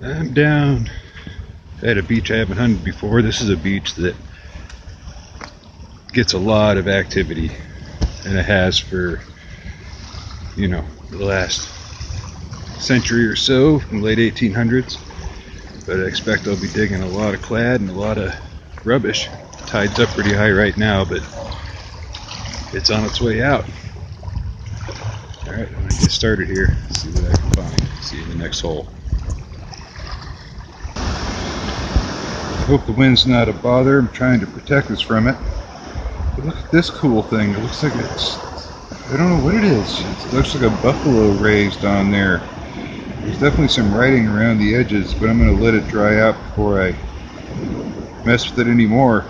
I'm down at a beach I haven't hunted before. This is a beach that gets a lot of activity, and it has for, you know, the last century or so, in the late 1800s. But I expect I'll be digging a lot of clad and a lot of rubbish. Tide's up pretty high right now, but it's on its way out. Alright, I'm going to get started here, see what I can find. See you in the next hole. I hope the wind's not a bother. I'm trying to protect us from it. But look at this cool thing. It looks like it's, I don't know what it is. It looks like a buffalo raised on there. There's definitely some writing around the edges, but I'm going to let it dry out before I mess with it anymore.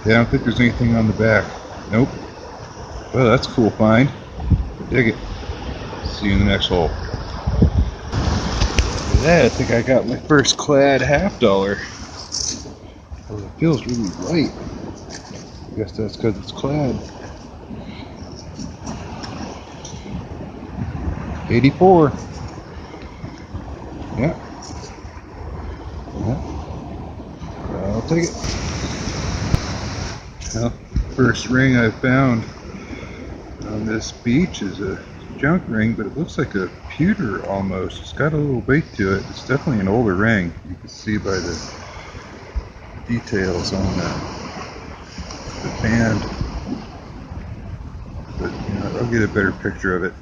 Yeah, I don't think there's anything on the back. Nope. Well, that's a cool find. Dig it. See you in the next hole. Look at that, I think I got my first clad $50. Oh, it feels really light. I guess that's because it's clad. 84. Yeah. I'll take it. Well, first ring I found on this beach is a junk ring, but it looks like a pewter almost. It's got a little weight to it. It's definitely an older ring. You can see by the details on the band. But you know, I'll get a better picture of it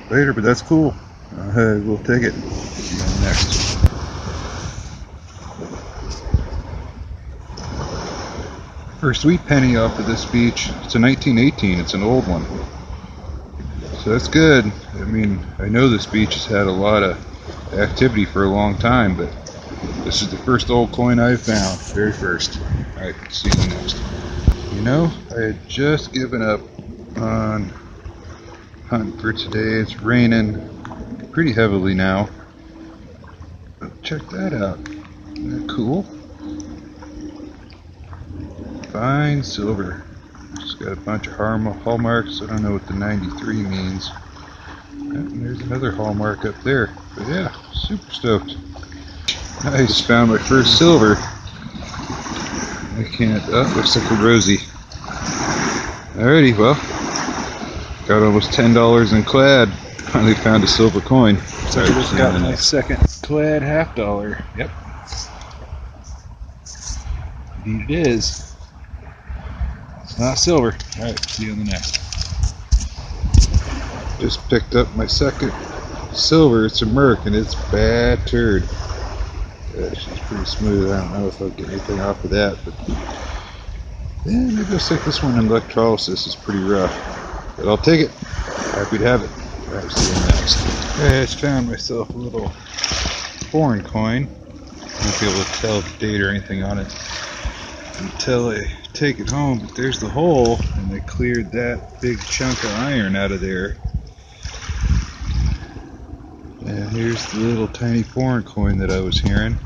later, but that's cool. We'll take it. See you next. First sweet penny off of this beach. It's a 1918. It's an old one. So that's good. I mean, I know this beach has had a lot of activity for a long time, but this is the first old coin I've found. Very first. Alright, see you next. You know, I had just given up on hunting for today. It's raining pretty heavily now. But check that out. Isn't that cool? Fine silver. It's got a bunch of hallmarks. I don't know what the 93 means. And there's another hallmark up there. But yeah, super stoked. Nice, found my first silver. I can't, oh, looks like a rosy. Alrighty, well, got almost $10 in clad. Finally found a silver coin. So I just got my second clad $50. Yep. Indeed it is. It's not silver. Alright, see you on the next. Just picked up my second silver. It's a Merc and it's bad turd. She's pretty smooth. I don't know if I'll get anything off of that, but yeah, maybe I'll stick this one in electrolysis. It's pretty rough, but I'll take it. Happy to have it. Alright, see you next. I just found myself a little foreign coin. I won't be able to tell the date or anything on it until I take it home, but there's the hole, and they cleared that big chunk of iron out of there. And here's the little tiny foreign coin that I was hearing.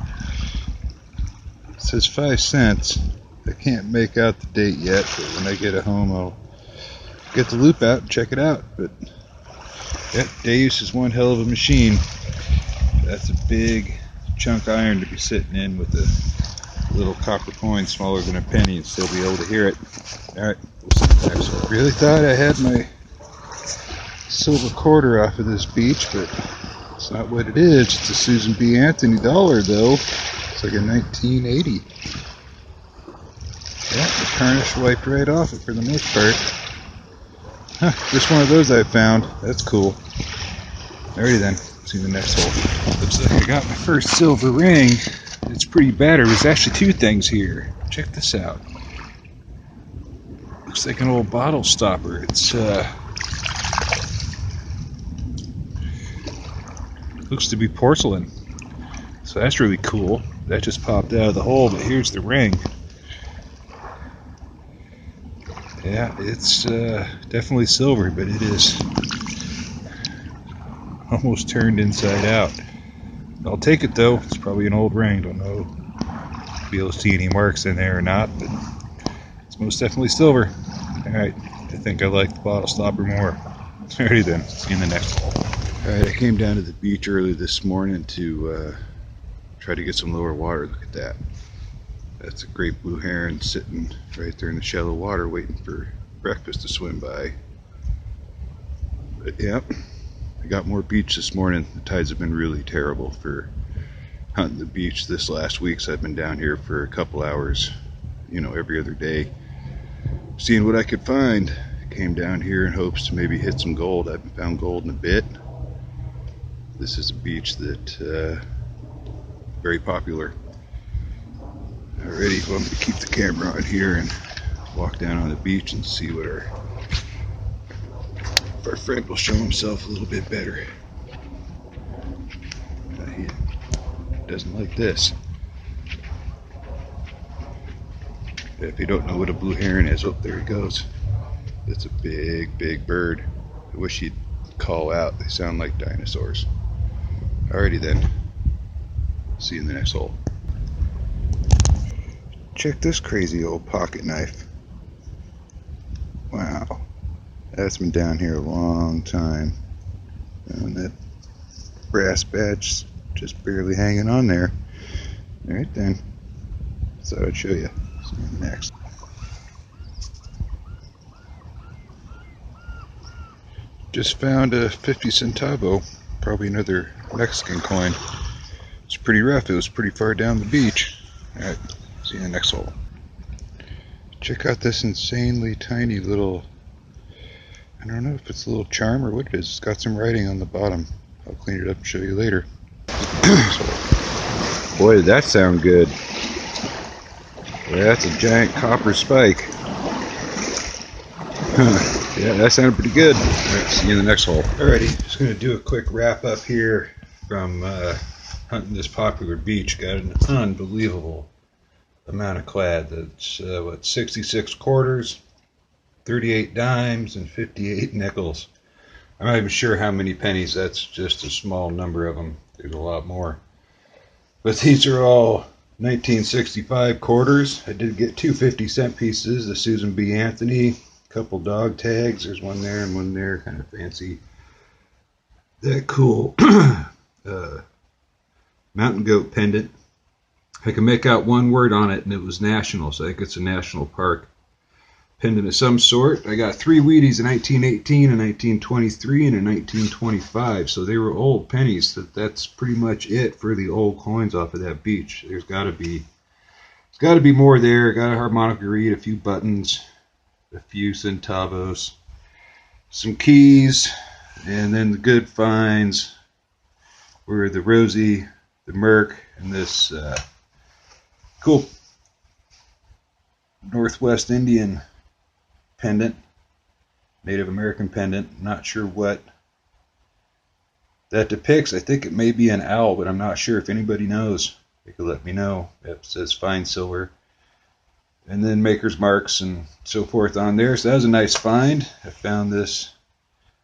It says 5 cents. I can't make out the date yet, but when I get it home I'll get the loop out and check it out. But yeah, Deus is one hell of a machine. That's a big chunk of iron to be sitting in with a little copper coin smaller than a penny and still be able to hear it. Alright, we'll see you next one. Really thought I had my silver quarter off of this beach, but it's not what it is. It's a Susan B. Anthony dollar, though. It's like a 1980. Yeah, the tarnish wiped right off it for the most part. Huh, just one of those I found. That's cool. Alrighty then, see you in the next hole. Looks like I got my first silver ring. It's pretty battered. There's actually two things here. Check this out. Looks like an old bottle stopper. It's looks to be porcelain. So that's really cool. That just popped out of the hole, but here's the ring. Yeah, it's definitely silver, but it is almost turned inside out. I'll take it though. It's probably an old ring. Don't know if you'll be able to see any marks in there or not, but it's most definitely silver. Alright, I think I like the bottle stopper more. Alrighty then, see you in the next hole. Alright, I came down to the beach early this morning to try to get some lower water. Look at that. That's a great blue heron sitting right there in the shallow water waiting for breakfast to swim by. But yeah, I got more beach this morning. The tides have been really terrible for hunting the beach this last week, so I've been down here for a couple hours, you know, every other day, seeing what I could find. I came down here in hopes to maybe hit some gold. I haven't found gold in a bit. This is a beach that very popular. Alrighty, well, I'm going to keep the camera on here and walk down on the beach and see what our friend will show himself a little bit better. He doesn't like this. If you don't know what a blue heron is, oh, there he goes. It's a big, big bird. I wish he'd call out. They sound like dinosaurs. Alrighty then. See you in the next hole. Check this crazy old pocket knife. Wow. That's been down here a long time. And that brass badge just barely hanging on there. Alright then. So I'd show you. See you next. Just found a 50 centavo. Probably another Mexican coin. It's pretty rough. It was pretty far down the beach. Alright, see you in the next hole. Check out this insanely tiny little, I don't know if it's a little charm or what it is. It's got some writing on the bottom. I'll clean it up and show you later. Boy, did that sound good. That's a giant copper spike. Yeah, that sounded pretty good. Alright, see you in the next hole. Alrighty, just going to do a quick wrap up here from hunting this popular beach. Got an unbelievable amount of clad. That's, 66 quarters, 38 dimes, and 58 nickels. I'm not even sure how many pennies. That's just a small number of them. There's a lot more. But these are all 1965 quarters. I did get two 50-cent pieces, the Susan B. Anthony. Couple dog tags. There's one there and one there, kind of fancy. That cool mountain goat pendant. I can make out one word on it, and it was national, so I think it's a national park pendant of some sort. I got three Wheaties in 1918, and 1923, and in 1925, so they were old pennies. That's pretty much it for the old coins off of that beach. There's got to be more there. Got a harmonica reed, a few buttons, a few centavos, some keys, and then the good finds were the Rosie, the Merc, and this cool Northwest Indian pendant, Native American pendant. Not sure what that depicts. I think it may be an owl, but I'm not sure. If anybody knows, they could let me know. It says fine silver. And then maker's marks and so forth on there. So that was a nice find. I found this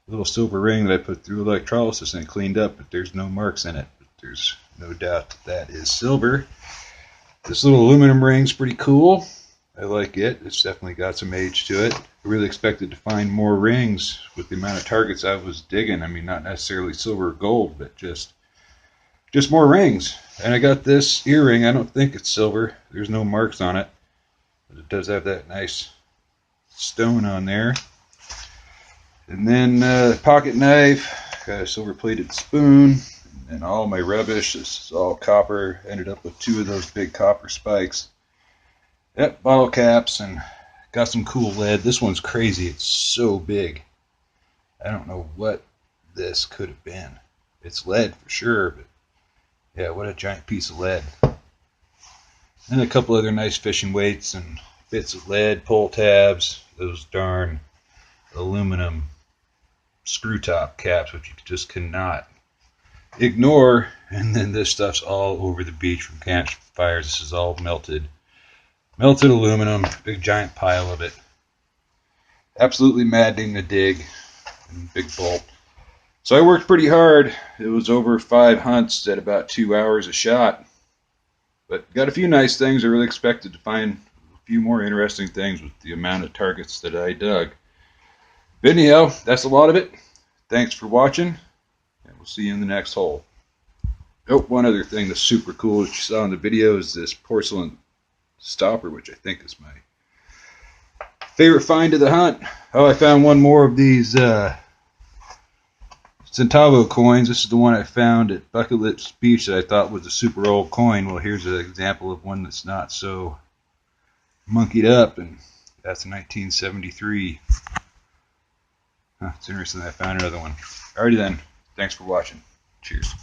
little silver ring that I put through electrolysis and cleaned up, but there's no marks in it. But there's no doubt that is silver. This little aluminum ring's pretty cool. I like it. It's definitely got some age to it. I really expected to find more rings with the amount of targets I was digging. I mean, not necessarily silver or gold, but just more rings. And I got this earring. I don't think it's silver. There's no marks on it. But it does have that nice stone on there. And then pocket knife, got a silver plated spoon, and all my rubbish. This is all copper. Ended up with two of those big copper spikes. Yep, bottle caps, and got some cool lead. This one's crazy. It's so big. I don't know what this could have been. It's lead for sure, but yeah, what a giant piece of lead. And a couple other nice fishing weights and bits of lead, pull tabs, those darn aluminum screw top caps, which you just cannot ignore. And then this stuff's all over the beach from campfires. This is all melted aluminum, big giant pile of it. Absolutely maddening to dig, and big bolt. So I worked pretty hard. It was over 5 hunts at about 2 hours a shot. But got a few nice things. I really expected to find a few more interesting things with the amount of targets that I dug. But anyhow, that's a lot of it. Thanks for watching. And we'll see you in the next hole. Oh, one other thing that's super cool that you saw in the video is this porcelain stopper, which I think is my favorite find of the hunt. Oh, I found one more of these centavo coins. This is the one I found at Bucket Lips Beach that I thought was a super old coin. Well, here's an example of one that's not so monkeyed up, and that's 1973. It's interesting that I found another one. Alrighty then. Thanks for watching. Cheers.